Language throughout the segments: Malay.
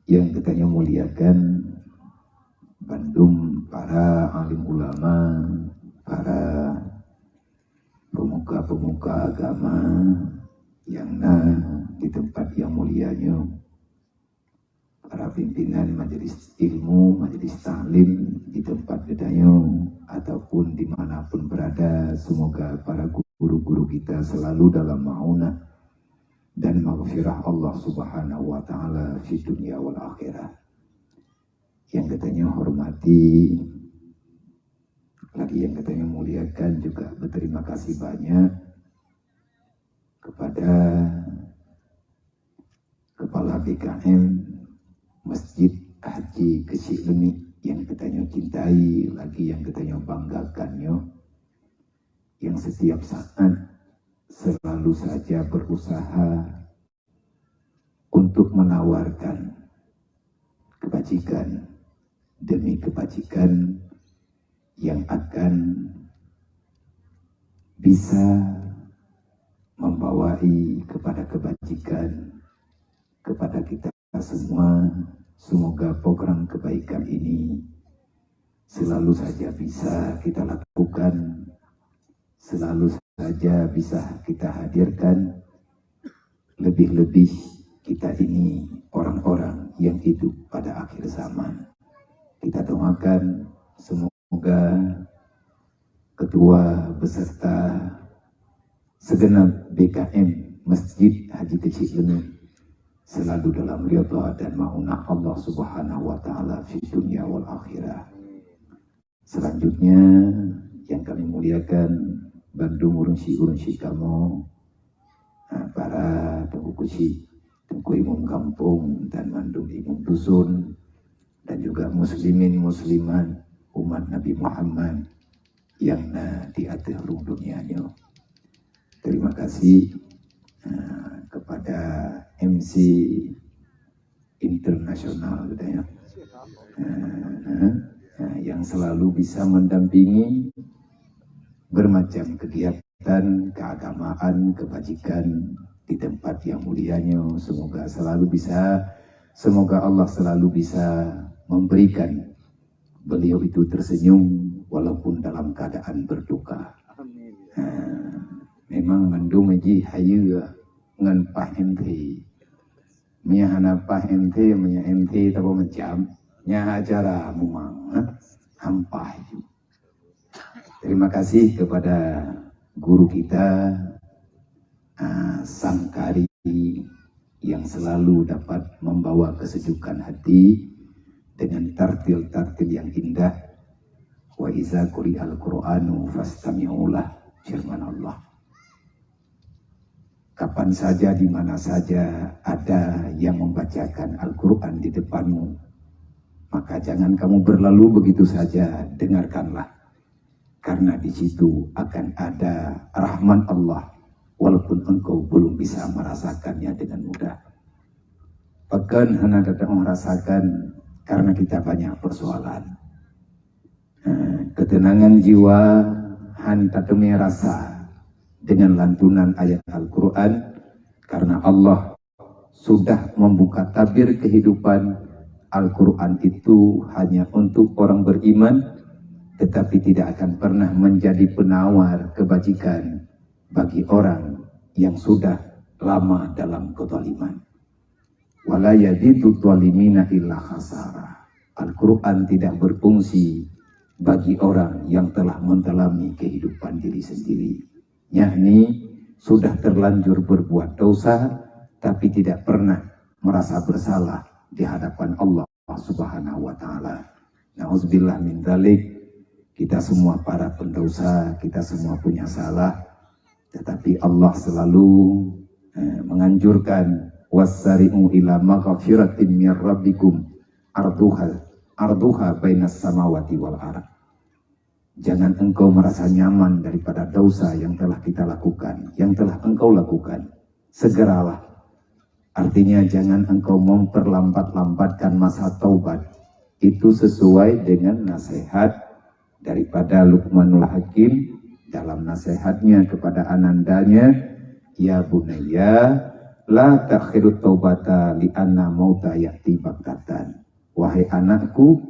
yang katanya muliakan Bandung, para alim ulama, para pemuka-pemuka agama yang di tempat yang mulianya, para pimpinan majelis ilmu, majelis taklim di tempat gedanya ataupun dimanapun berada, semoga para guru-guru kita selalu dalam ma'unah dan maghfirah Allah subhanahu wa ta'ala fi dunia wal akhirah. Yang katanya hormati, lagi yang katanya muliakan, juga berterima kasih banyak kepada Kepala BKM Masjid Haji Kecilemi yang katanya cintai, lagi yang katanya banggakannya, yang setiap saat selalu saja berusaha untuk menawarkan kebajikan demi kebajikan yang akan bisa membawai kepada kebajikan kepada kita semua. Semoga program kebaikan ini selalu saja bisa kita lakukan, selalu saja bisa kita hadirkan. Lebih-lebih kita ini orang-orang yang hidup pada akhir zaman. Kita doakan semoga ketua beserta segenap BKM Masjid Haji Kecilemi selalu dalam ridha dan ma'unah Allah subhanahu wa ta'ala fi dunia wal akhirah. Selanjutnya yang kami muliakan Bandung urunsi kamu, para tengku kuci, tengku imum kampung dan Bandung imum dusun, dan juga muslimin musliman umat Nabi Muhammad yang di akhir dunianya. Terima kasih kepada MC internasional gitu ya, yang selalu bisa mendampingi bermacam kegiatan keagamaan, kebajikan di tempat yang mulianya. Semoga Allah selalu bisa memberikan beliau itu tersenyum walaupun dalam keadaan berduka. Memang mandum aji hayu ngan pah ente, mia hana pah ente, mia ente tabo macam nya acara mumang hampah itu. Terima kasih kepada guru kita Sangkari yang selalu dapat membawa kesejukan hati dengan tartil-tartil yang indah. Wa iza quri'al Qur'anu fastami'ulah, firman Allah. Kapan saja, di mana saja ada yang membacakan Al-Quran di depanmu, maka jangan kamu berlalu begitu saja, dengarkanlah. Karena di situ akan ada rahman Allah, walaupun engkau belum bisa merasakannya dengan mudah. Bahkan hanya datang merasakan karena kita banyak persoalan. Ketenangan jiwa hanta demi rasa dengan lantunan ayat Al-Quran, karena Allah sudah membuka tabir kehidupan. Al-Quran itu hanya untuk orang beriman, tetapi tidak akan pernah menjadi penawar kebajikan bagi orang yang sudah lama dalam kezaliman. Wala yazidu dzalimina illa khasara. Al-Quran tidak berfungsi bagi orang yang telah mengalami kehidupan diri sendiri, yakni sudah terlanjur berbuat dosa tapi tidak pernah merasa bersalah di hadapan Allah subhanahu wa ta'ala. Na'udzubillah min dzalik. Kita semua para pendosa, kita semua punya salah, tetapi Allah selalu menganjurkan wassari'u ila maghfiratin min rabbikum arduha bainas samawati wal ardh. Jangan engkau merasa nyaman daripada dosa yang telah kita lakukan, yang telah engkau lakukan. Segeralah. Artinya jangan engkau memperlambat-lambatkan masa taubat. Itu sesuai dengan nasihat daripada Luqmanul Hakim dalam nasihatnya kepada anandanya, ya bunayya la takhirut taubata li anna mauta ya'ti baghtatan. Wahai anakku,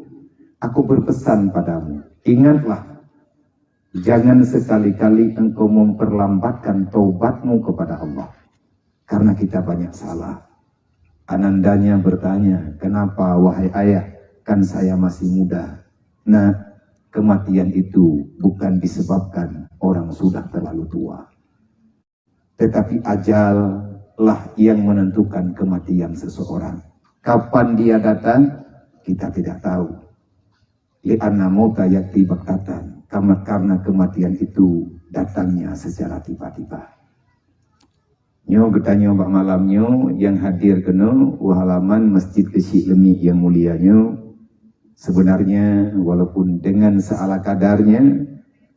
aku berpesan padamu, ingatlah, jangan sekali-kali engkau memperlambatkan taubatmu kepada Allah, karena kita banyak salah. Anandanya bertanya, kenapa wahai ayah, kan saya masih muda. Nah, kematian itu bukan disebabkan orang sudah terlalu tua, tetapi ajallah yang menentukan kematian seseorang. Kapan dia datang, kita tidak tahu. Li'anna mauta ya'ti baghtatan, karena kematian itu datangnya secara tiba-tiba. Nyo getanyo bak malamnyo yang hadir kena halaman Masjid Kesyik Lemik yang mulianyo. Sebenarnya walaupun dengan seala kadarnya,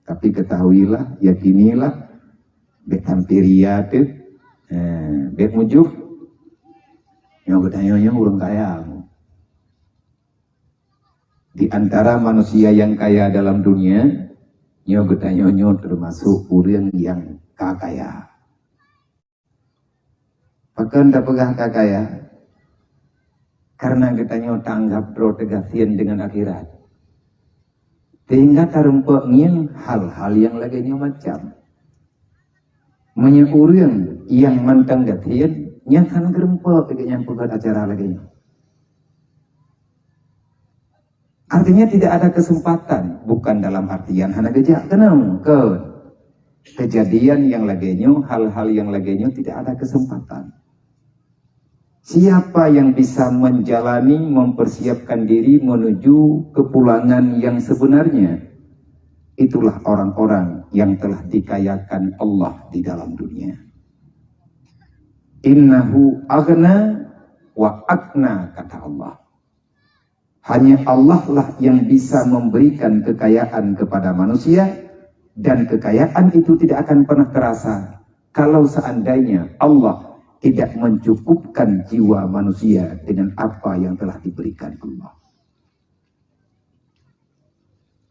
tapi ketahuilah, yakinilah, bet hampiria tu, bet mujuk, nyo getanyo orang kaya. Di antara manusia yang kaya dalam dunia, nyo getanyo termasuk orang yang kaya. Pakai ndak pegah kaya, karena getanyo tanggap pro tegasian dengan akhirat. Sehingga tarumpaknya hal-hal yang lagi nyo macam. Menyurang yang mantang gatian, nyakan gerempak dengan pegat acara lagi nyo. Artinya tidak ada kesempatan, bukan dalam artian hanya gejak kenal ke kejadian yang laginya, hal-hal yang laginya tidak ada kesempatan. Siapa yang bisa menjalani, mempersiapkan diri menuju kepulangan yang sebenarnya, itulah orang-orang yang telah dikayakan Allah di dalam dunia. Innahu aghna wa akna, kata Allah. Hanya Allah lah yang bisa memberikan kekayaan kepada manusia, dan kekayaan itu tidak akan pernah terasa kalau seandainya Allah tidak mencukupkan jiwa manusia dengan apa yang telah diberikan Allah.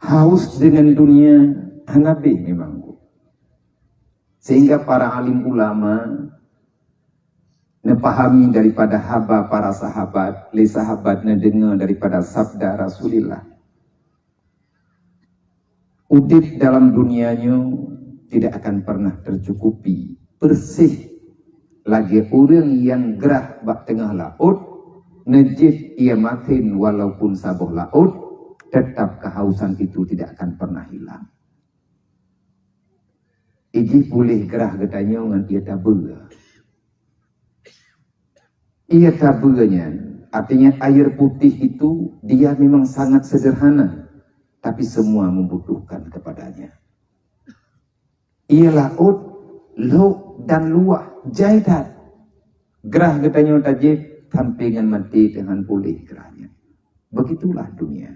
Haus dengan dunia hanabi memang. Sehingga para alim ulama nepahami daripada haba para sahabat, li sahabat nedengar daripada sabda Rasulullah. Udip dalam dunianya tidak akan pernah tercukupi, bersih. Lagi orang yang gerah bak tengah laut, nejit ia makin walaupun sabuh laut, tetap kehausan itu tidak akan pernah hilang. Iji boleh gerah getanya dengan ia tabur. Ia taburnya, artinya air putih itu dia memang sangat sederhana, tapi semua membutuhkan kepadanya. Ia laut, laut dan luah, jaidat. Gerah getanya tajib, tampingan mati dengan pulih gerahnya. Begitulah dunia.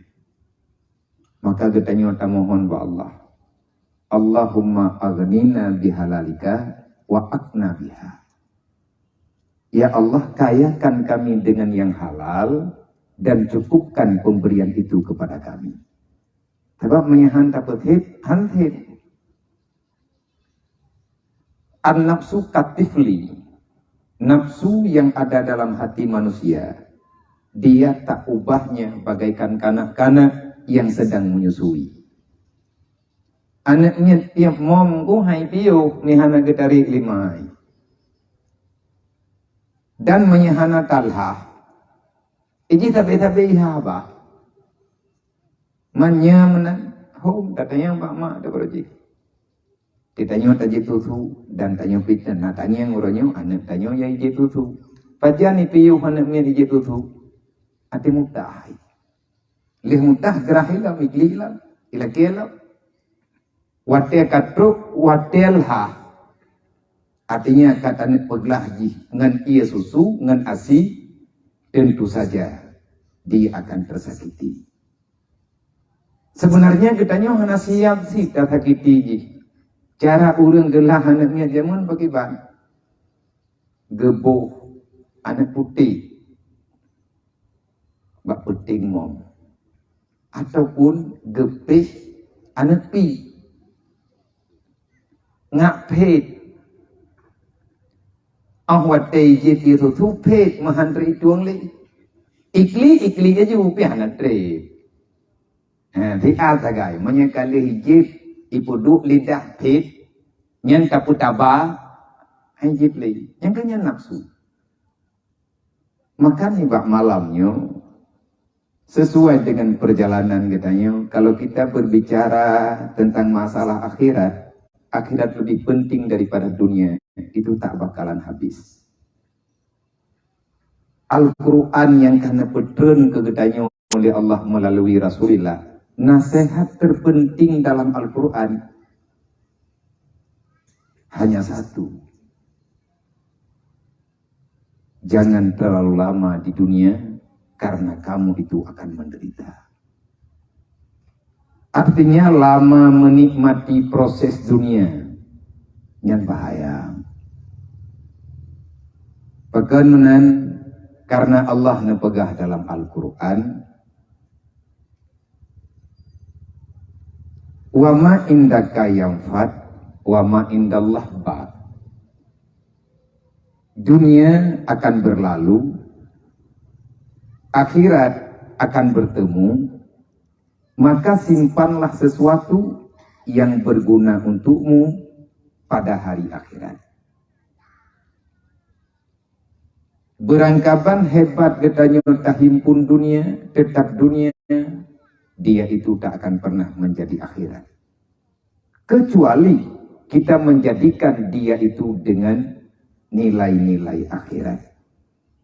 Maka getanya mohon ba Allah. Allahumma aghnina bihalalika wa akna biha. Ya Allah, kayakan kami dengan yang halal dan cukupkan pemberian itu kepada kami. Sebab menyahan dapat hantip. An-nafsu katifli. Nafsu yang ada dalam hati manusia, dia tak ubahnya bagaikan kanak-kanak yang sedang menyusui. Anaknya tiap mom ku hai piu nihana getari limai. Dan menyahana talha. Iji tabi-tabi haba. Menyamna hom katanya Pak Mak ada berji. Ditanya taji tutu dan tanya fitnah. Nah tanya nguranyo anak tanya ya iji tutu. Pajani piu anaknya iji tutu. Ati mutah. Lih mutah gerahila miklila ila kela. Wate katruk watelha. Artinya kata peglahji ngan ia susu ngan asi, tentu saja dia akan tersakiti. Sebenarnya kitanya hana siap sih tersakiti ji. Cara urang gelah anaknya zaman bagi ban geboh anak putih bak penting mom ataupun gepih anak pi ngak pet Ahwat tayjit itu tu pek mahantri tuang le. Ikli aja upiah natri. Thì tagay menyekali hijib ipu duk lidah pek nyen kaputaba hijib le. Yang kanya nafsu. Maka nih bak malamnya sesuai dengan perjalanan katanya, kalau kita berbicara tentang masalah akhirat, akhirat lebih penting daripada dunia, itu tak bakalan habis. Al-Quran yang karena petren kegetanya oleh Allah melalui Rasulullah, nasihat terpenting dalam Al-Quran hanya satu. Jangan terlalu lama di dunia, karena kamu itu akan menderita. Artinya lama menikmati proses dunia yang bahaya. Pekan menan karena Allah nepegah dalam Al-Quran, wa ma indaka yanfad wa ma indallah baq. Dunia akan berlalu, akhirat akan bertemu, maka simpanlah sesuatu yang berguna untukmu pada hari akhirat. Berangkapan hebat katanya tahimpun dunia, tetap dunia, dia itu tak akan pernah menjadi akhirat. Kecuali kita menjadikan dia itu dengan nilai-nilai akhirat.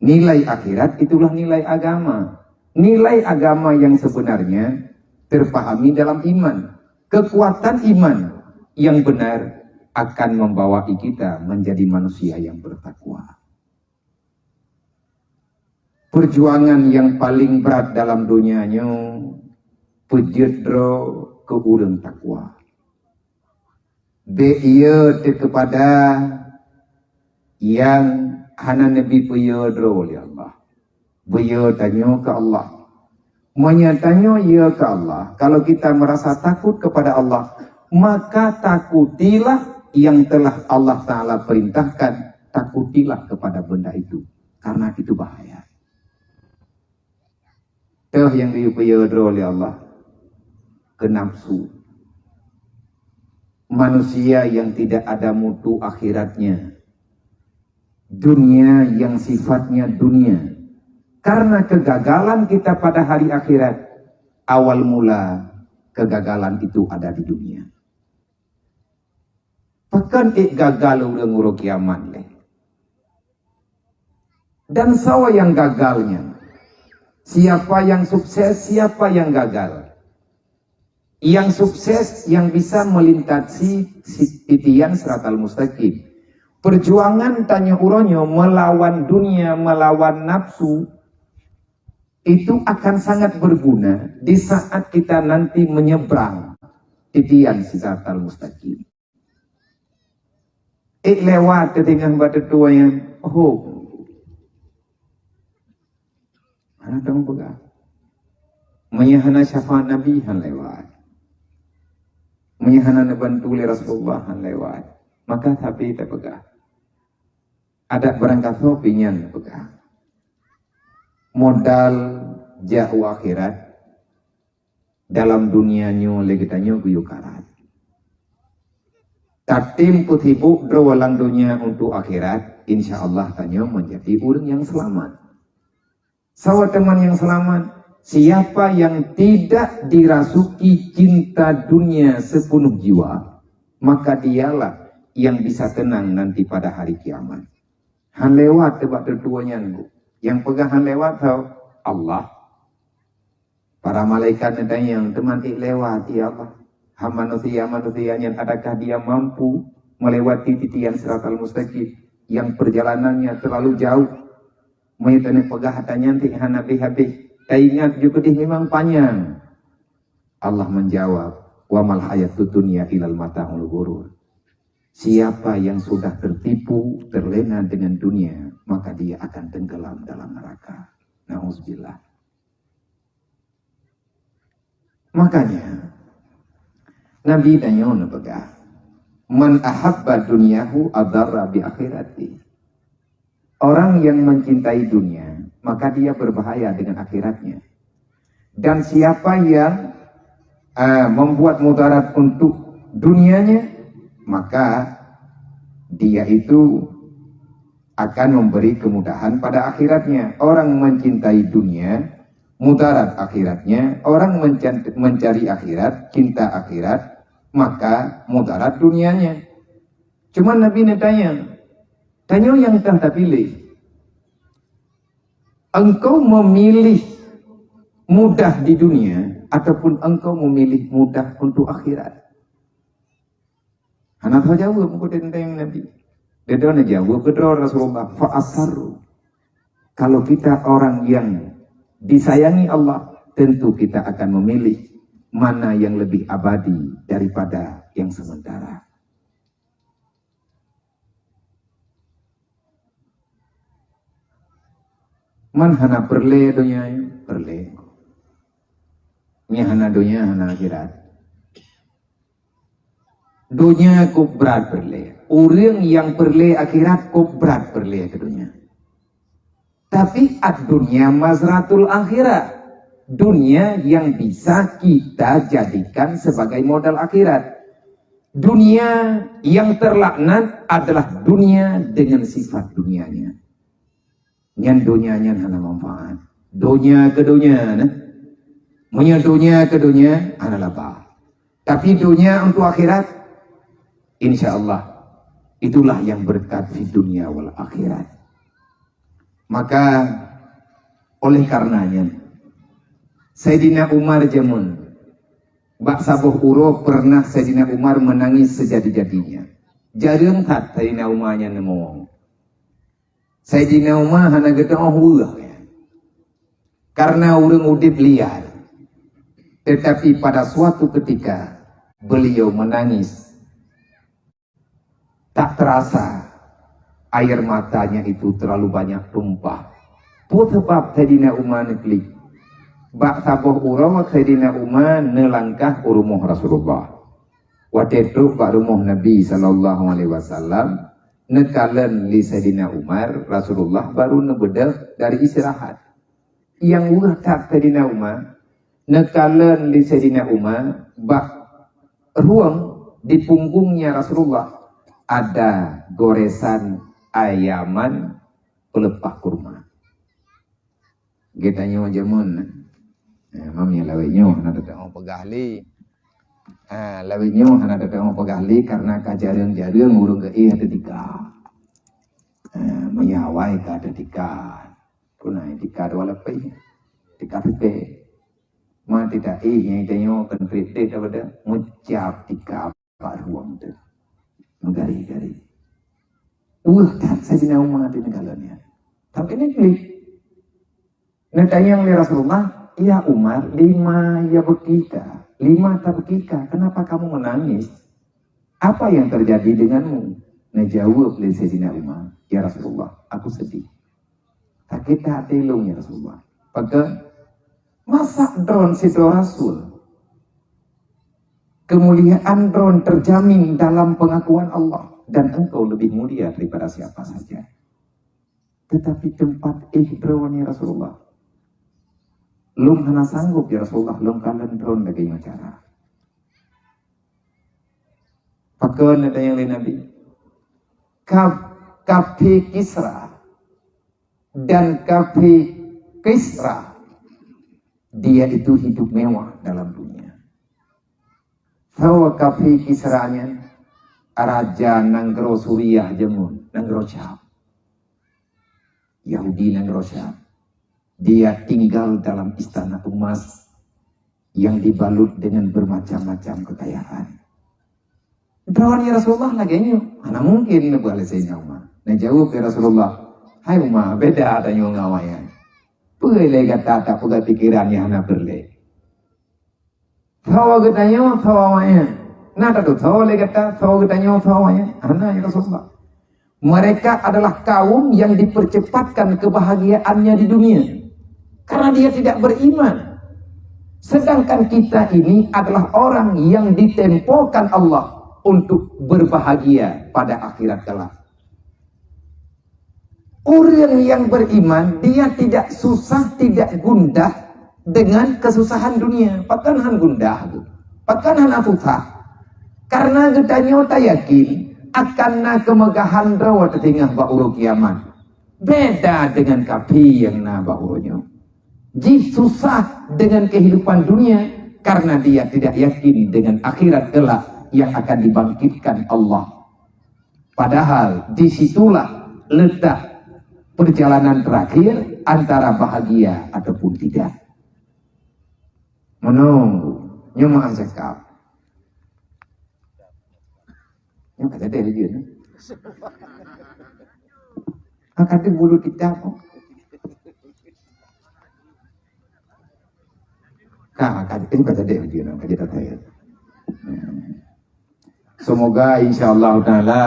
Nilai akhirat itulah nilai agama. Nilai agama yang sebenarnya terpahami dalam iman. Kekuatan iman yang benar akan membawa kita menjadi manusia yang bertakwa. Perjuangan yang paling berat dalam dunianya pejedro ke urang takwa. Be'iya kepada yang hana Nabi pejedro oleh Allah. Be'iya tanya ke Allah. Menyatanya ya ke Allah. Kalau kita merasa takut kepada Allah, maka takutilah yang telah Allah Ta'ala perintahkan. Takutilah kepada benda itu. Karena itu bahaya. Tuh yang diupayadro oleh Allah, ke nafsu. Manusia yang tidak ada mutu akhiratnya. Dunia yang sifatnya dunia. Karena kegagalan kita pada hari akhirat, awal mula kegagalan itu ada di dunia. Bahkan gagal udah nguruk kiamat leh. Dan sawa yang gagalnya. Siapa yang sukses, siapa yang gagal. Yang sukses yang bisa melintasi titian siratal mustaqim. Perjuangan tanya uronyo melawan dunia, melawan nafsu, itu akan sangat berguna di saat kita nanti menyeberang titian siratal mustaqim. Lewat ketinggalan batu tua yang anak kamu pegang. Menyahana syafaat Nabi han lewat. Menyahana bantu oleh Rasulullah han lewat. Maka tapi tak pegang. Ada berangkat opinian pegang. Modal jauh akhirat dalam dunia nyo legitanyo guyu karat. Tatim puthibu drawalang dunia untuk akhirat, insya Allah tanyo menjadi orang yang selamat. Sahabat teman yang selamat, siapa yang tidak dirasuki cinta dunia sepenuh jiwa, maka dialah yang bisa tenang nanti pada hari kiamat. Han lewat tebak tertuanya, yang pegang han lewat tahu Allah. Para malaikat nadanya yang teman lewat, ya Allah. Manusia-manusianya, adakah dia mampu melewati titian siratal mustaqim yang perjalanannya terlalu jauh? Mayatane pegah hatanya nanti habis. Ingat juga memang panjang. Allah menjawab, wa mal hayatud dunya ilal mata'ul ghurur. Siapa yang sudah tertipu, terlena dengan dunia, maka dia akan tenggelam dalam neraka. Nauzubillah. Makanya Nabi tanya pegah, man ahabba dunyahu adarra bi akhirati. Orang yang mencintai dunia, maka dia berbahaya dengan akhiratnya. Dan siapa yang membuat mudarat untuk dunianya, maka dia itu akan memberi kemudahan pada akhiratnya. Orang mencintai dunia, mudarat akhiratnya. Orang mencari akhirat, cinta akhirat, maka mudarat dunianya. Cuma Nabi tanya yang telah pilih. Engkau memilih mudah di dunia ataupun engkau memilih mudah untuk akhirat? Anak jawab engkau tentang Nabi. Dia jawab kepada Rasulullah, fa'asarru. Kalau kita orang yang disayangi Allah, tentu kita akan memilih mana yang lebih abadi daripada yang sementara. Man hana perle dunia perle. Nya hana dunia hana akhirat. Dunia ko berat perle. Orang yang perle akhirat ko berat perle ke dunia. Tapi ad-dunya mazratul akhirat. Dunia yang bisa kita jadikan sebagai modal akhirat. Dunia yang terlaknat adalah dunia dengan sifat dunianya. Yang dunianya hana manfaat. Dunia ke dunia, punya dunia ke dunia hana lapar. Tapi dunia untuk akhirat, insya Allah itulah yang berkat di dunia wal akhirat. Maka oleh karenanya Sayyidina Umar jamun bak sabuh uro pernah Sayyidina Umar menangis sejadi-jadinya. Jarang tak Sayyidina Umarnya nemu. Sayyidina Umar hana getah hurah ya. Karena orang udip liar. Tetapi pada suatu ketika beliau menangis, tak terasa air matanya itu terlalu banyak tumpah. Sebab Sayyidina Umar neklik. Bak sabuh urang Sayyidina Umar nelangkah urumuh Rasulullah. Waktu itu bak rumah Nabi sallallahu alaihi wasallam. Nekalan li Sayyidina Umar, Rasulullah baru nebedah dari istirahat. Yang ulah tak Sayyidina Umar, nekalan li Sayyidina Umar, bak ruang di punggungnya Rasulullah ada goresan ayaman pelepah kurma. Getanya jamun, mamnya lawainya hana datang pegahli. Lawainya hana datang pegahli karena kajarang-jarang urung ke ada tiga. Menyawai ke ada tiga. Punai tiga dua lepai. Tiga lepai. Ma tidak yang tanya kan kritik daripada ngucap tiga apa ruang tu. Menggari-gari. Tak Sayyidina Umar di negaranya. Tapi ini klik. Natanya oleh Rasulullah, ya Umar, 5 ya bekika. 5 tak bekika. Kenapa kamu menangis? Apa yang terjadi denganmu? Najawab oleh Sayyidina Umar, ya Rasulullah, aku sedih. Sakit hati lu ya Rasulullah. Maka masa drone situ Rasul. Kemuliaan drone terjamin dalam pengakuan Allah. Dan engkau lebih mulia daripada siapa saja. Tetapi tempat drone ya Rasulullah. Lum hana sanggup ya Rasulullah. Lum kalian drone bagaimana cara. Pakai ada yang lain Nabi. Kafe Kisra dan kafe Kisra, dia itu hidup mewah dalam dunia. Bahwa kafe Kisranya Raja Nanggro Suriah Jamun, Nanggro Syam, Yahudi Nanggro Syam. Dia tinggal dalam istana emas yang dibalut dengan bermacam-macam kekayaan. Dawan ya Rasulullah lagi mana mungkin boleh Sayyidina Umar. Nah jawab ya Rasulullah, hai Umar, beda ada yang ngawayan. Boleh kata tak pegang pikirannya hana berle. Tawa katanya, tawanya. Nah tak tahu lagi kata, tawa katanya, tawanya. Hana ya Rasulullah. Mereka adalah kaum yang dipercepatkan kebahagiaannya di dunia karena dia tidak beriman. Sedangkan kita ini adalah orang yang ditempokan Allah untuk berbahagia pada akhirat kelak. Orang yang beriman, dia tidak susah, tidak gundah dengan kesusahan dunia. Pakanhan gundah, pakanhan susah. Karena kita nyota yakin akan kemegahan rawa tertinggal ba'uru kiamat. Beda dengan kapi yang na ba'urunya. Ji susah dengan kehidupan dunia karena dia tidak yakin dengan akhirat kelak yang akan dibangkitkan Allah. Padahal disitulah letak perjalanan terakhir antara bahagia ataupun tidak. Menunggu, nyuma cakap. Nyuma kata dia dia. Angkat bulu kita kok. Kata dia dia kata saya. Semoga insyaallah taala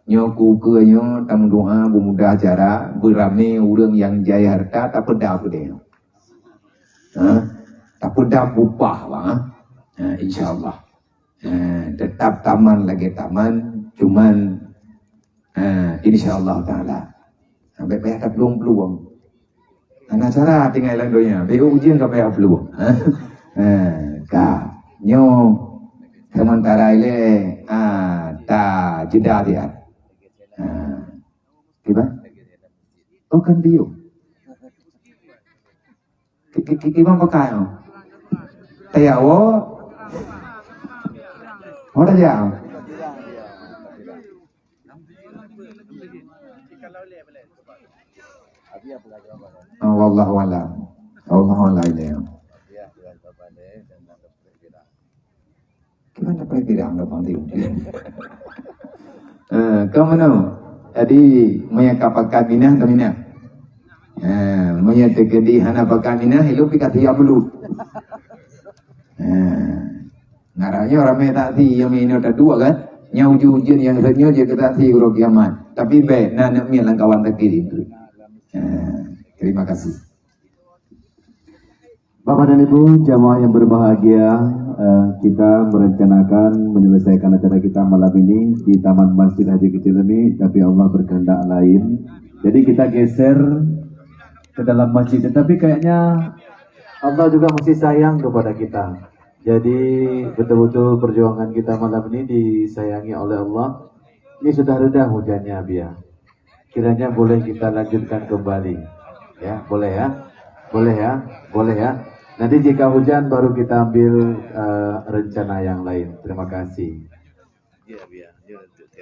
nyoku ke nyo tam doa bermudah acara berame orang yang jaya harta tak pedah apa dia. Tak pedah bupah bang. Insyaallah. Tetap taman lagi taman cuman insyaallah taala. Sampai payah tak peluang. Anak cara tinggal lang donya. Beo ujian ka payah peluang. Ka nyo sementara ile ta jeda dia. Kiba? Oh kan bio. Kiba pakai oh. Tayawo. Ora dia. Oh, wallahu a'lam. Wallahu a'lam. Gimana perkiraan lo bang kau mana? Jadi maya kapakan minah ke minah. Maya terkedi hana pakan minah, hidup pikat dia belut. Ngaranya orang maya tak si yang minah ada dua kan? Nyau ujian yang renyo je kita si urut kiamat. Tapi baik, nak mian kawan terkiri itu. Terima kasih. Bapak dan Ibu jamaah yang berbahagia, kita merencanakan menyelesaikan acara kita malam ini di Taman Masjid Haji Kecil ini, tapi Allah berkehendak lain. Jadi kita geser ke dalam masjid, tapi kayaknya Allah juga masih sayang kepada kita. Jadi betul-betul perjuangan kita malam ini disayangi oleh Allah. Ini sudah reda hujannya, Bia. Kiranya boleh kita lanjutkan kembali. Ya, boleh ya? Boleh ya? Boleh ya? Nanti jika hujan baru kita ambil rencana yang lain. Terima kasih. Ya, biar dia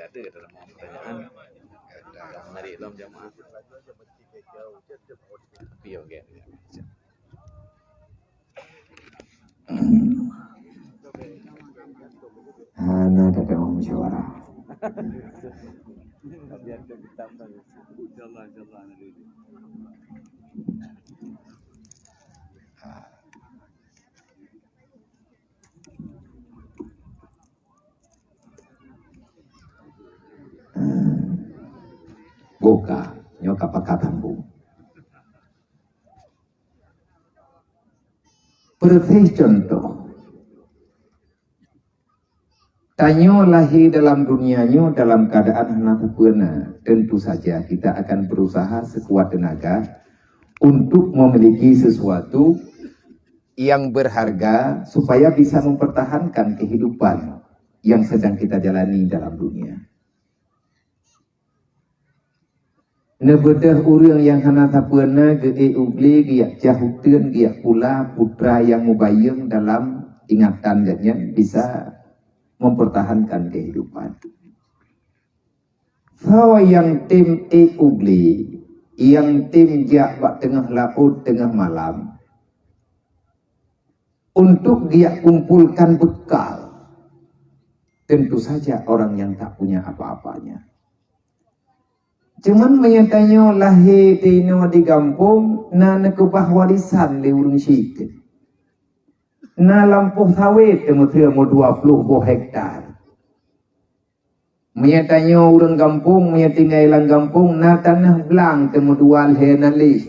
ada dalam pertanyaan menarik dalam jamaah. Biar okey. Ana ada musyawarah. Insyaallah Boka nyoka pakatambu. Pertih contoh. Tanyo lahir dalam dunianya dalam keadaan hana pena. Tentu saja kita akan berusaha sekuat tenaga untuk memiliki sesuatu yang berharga supaya bisa mempertahankan kehidupan yang sedang kita jalani dalam dunia. Nebedah orang yang hana tapena gede ugli giak jahuteun giak pula putra yang mubayang dalam ingatan jadinya bisa mempertahankan kehidupan. Sawa yang tim ugli, yang tim giak bak tengah laut tengah malam, untuk giak kumpulkan bekal, tentu saja orang yang tak punya apa-apanya. Cuman menyatanya lahir di kampung, na nekubah warisan di urung syikit. Na lampuh sawit temu 20 hektar. Menyatanya urang kampung, menyatinggal lang kampung, na tanah belang temu 2 henali.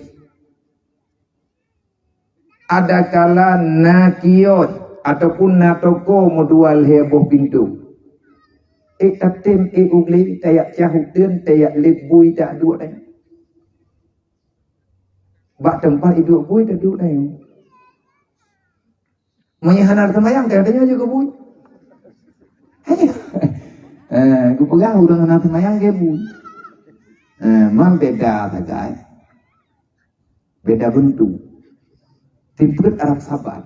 Ada kala na kiot ataupun na toko modual heboh pintu. Tatim ugli tayak cahuk tun tayak lebui tak dua dah. Bak tempat hidup bui duduk dah. Menyahanar semayang adanya juga bui. Gue pegang udah ngana semayang ke bui. Memang beda saja. Beda bentuk. Timbret Arab Sabat.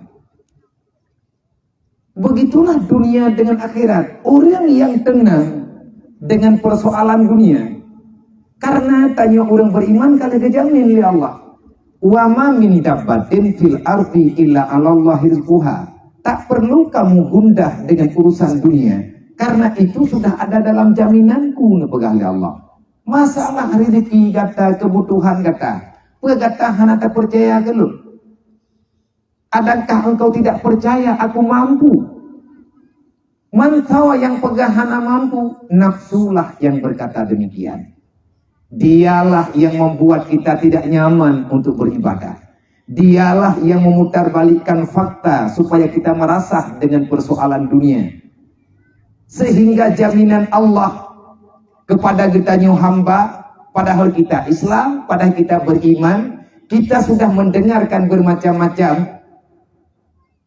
Begitulah dunia dengan akhirat. Orang yang tenang dengan persoalan dunia, karena tanya orang beriman kalau dijamin oleh Allah. Wa ma min dabbatin fil ardi illa 'alallahi rizquha. Tak perlu kamu gundah dengan urusan dunia, karena itu sudah ada dalam jaminanku nepegah oleh Allah. Masalah rezeki kata, kebutuhan kata, pegata hana tak percaya ke lu? Adakah engkau tidak percaya aku mampu? Mantawa yang pegahana mampu, nafsulah yang berkata demikian. Dialah yang membuat kita tidak nyaman untuk beribadah. Dialah yang memutarbalikkan fakta supaya kita merasa dengan persoalan dunia. Sehingga jaminan Allah kepada kita hamba, padahal kita Islam, padahal kita beriman, kita sudah mendengarkan bermacam-macam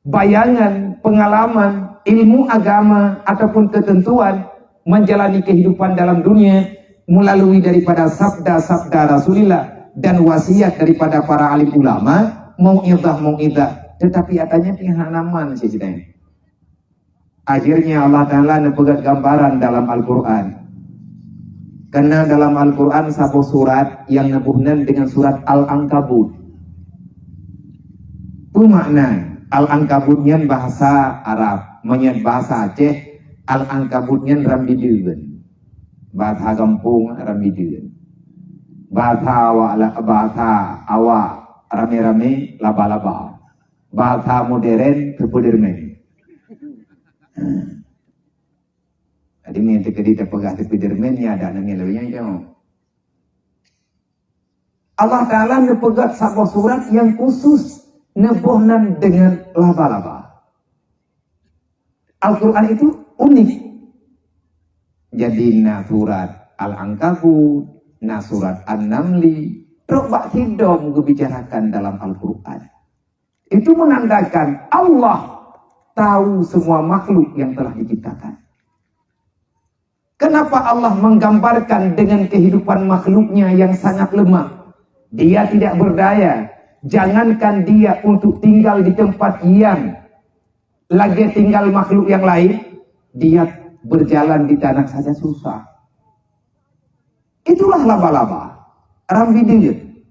bayangan, pengalaman, ilmu agama ataupun ketentuan menjalani kehidupan dalam dunia melalui daripada sabda-sabda Rasulullah dan wasiat daripada para alim ulama, mau'idah, tetapi adanya pihanaman ceritanya. Akhirnya Allah Ta'ala nepegat gambaran dalam Al-Quran. Karena dalam Al-Quran satu surat yang nebuhnan dengan surat Al-Ankabut. Itu makna Al-Ankabutnya bahasa Arab, menyat bahasa Aceh, Al-Ankabutnya Rambidilen, bahasa Kampung Rambidilen, bahasa awak rame-rame laba-laba, bahasa modern kepudirmen. Jadi minta kita pegah kepudirmen ya ada namanya lebihnya jauh. Allah Ta'ala nepegat sebuah surat yang khusus nebuhnan dengan laba-laba. Al-Quran itu unik. Jadi surat Al-Ankabut, surat An-Namli, robak hidom dibicarakan dalam Al-Quran. Itu menandakan Allah tahu semua makhluk yang telah diciptakan. Kenapa Allah menggambarkan dengan kehidupan makhluknya yang sangat lemah? Dia tidak berdaya. Jangankan dia untuk tinggal di tempat yang lagi tinggal makhluk yang lain, dia berjalan di tanah saja susah. Itulah laba-laba, Rambidilen,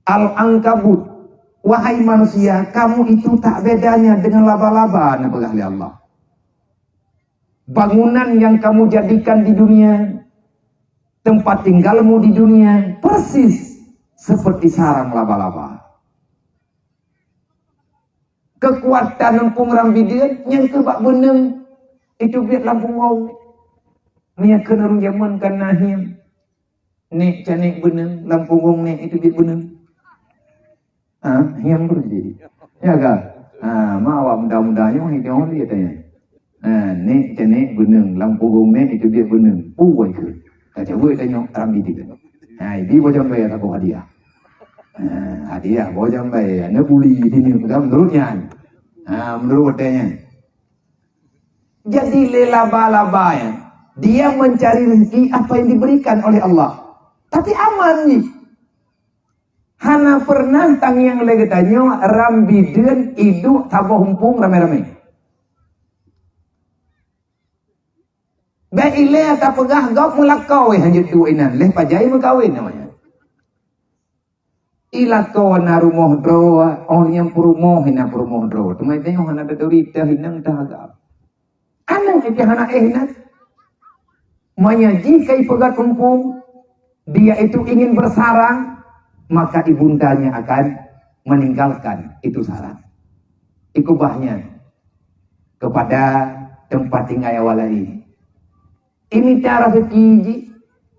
Al-Ankabut. Wahai manusia, kamu itu tak bedanya dengan laba-laba, nepegah oleh Allah. Bangunan yang kamu jadikan di dunia, tempat tinggalmu di dunia, persis seperti sarang laba-laba. Kekuatan Empung Rambidilen yang kebak beneng itu biar Lampung Wau. Minyak kenarung zaman kan nahim. Nek canek beneng Lampung Wau nek itu biar beneng. Yang berjadi. Ya kan? Awak mudah-mudahnya hidup dia tanya. Nek canek beneng Lampung Wau nek itu biar beneng. Woi ke. Kata woi tanya Rambidilen. Ini bocam bayar aku hadiah. Hadiah bocam bayar. Ini buli ini menurutnya. Menurut katanya. Jadi laba-laba ya. Dia mencari rezeki apa yang diberikan oleh Allah. Tapi aman nih. Hana pernah tang yang lagi tanya Rambidilen hidup tabah humpung rame-rame. Baile atau pegah gak mulak kawin hanya tuinan leh pajai mengkawin namanya. Ilako na rumoh dro yang perumoh hina perumoh dro. Tumai tengok hana ada dorita hinang tahagap. Anang itu hana ehna. Manya jika pegat humpung dia itu ingin bersarang, maka ibundanya akan meninggalkan itu sarang. Ikubahnya kepada tempat tinggal walai. Ini cara sekiji.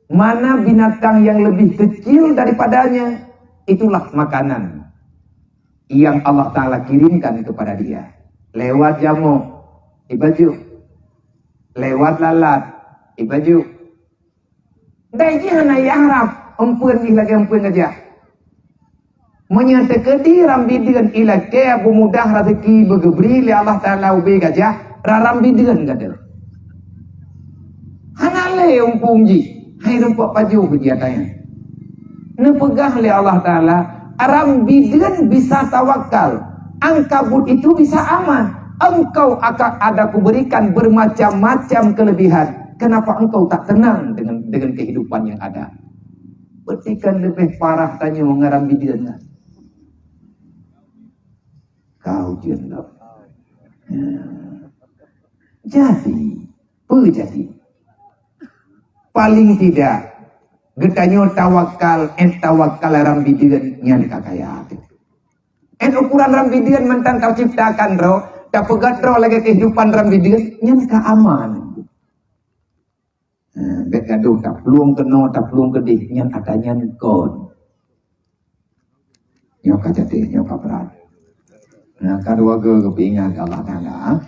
Mana binatang yang lebih kecil daripadanya, itulah makanan yang Allah Ta'ala kirimkan kepada dia. Lewat jamu, ibaju. Lewat lalat, ibaju. Daiji hana ya harap, empun lagi empun aja. menyatakan di rambidian ila ke abu mudah rezeki begebri li Allah Ta'ala ubi gajah rarambidian gadel hanale umpung ji hai rempok paju kegiatannya nepegah li Allah Ta'ala rambidian bisa tawakal angkabut itu bisa aman engkau akan ada kuberikan bermacam-macam kelebihan kenapa engkau tak tenang dengan kehidupan yang ada petikan lebih parah tanya mengarambidian kau jendak. Jadi, paling tidak, getanyo tawakal, tawakal rambidian nyan kakaya. Ukuran rambidian mentang kau ciptakan roh, tak pegat roh lagi kehidupan rambidian nyan ka aman. Bet gaduh tak peluang keno, tak peluang kedih nyan adanya kon. Nyok kajati, nyok berat. Nah, kedua kepingan Allah Ta'ala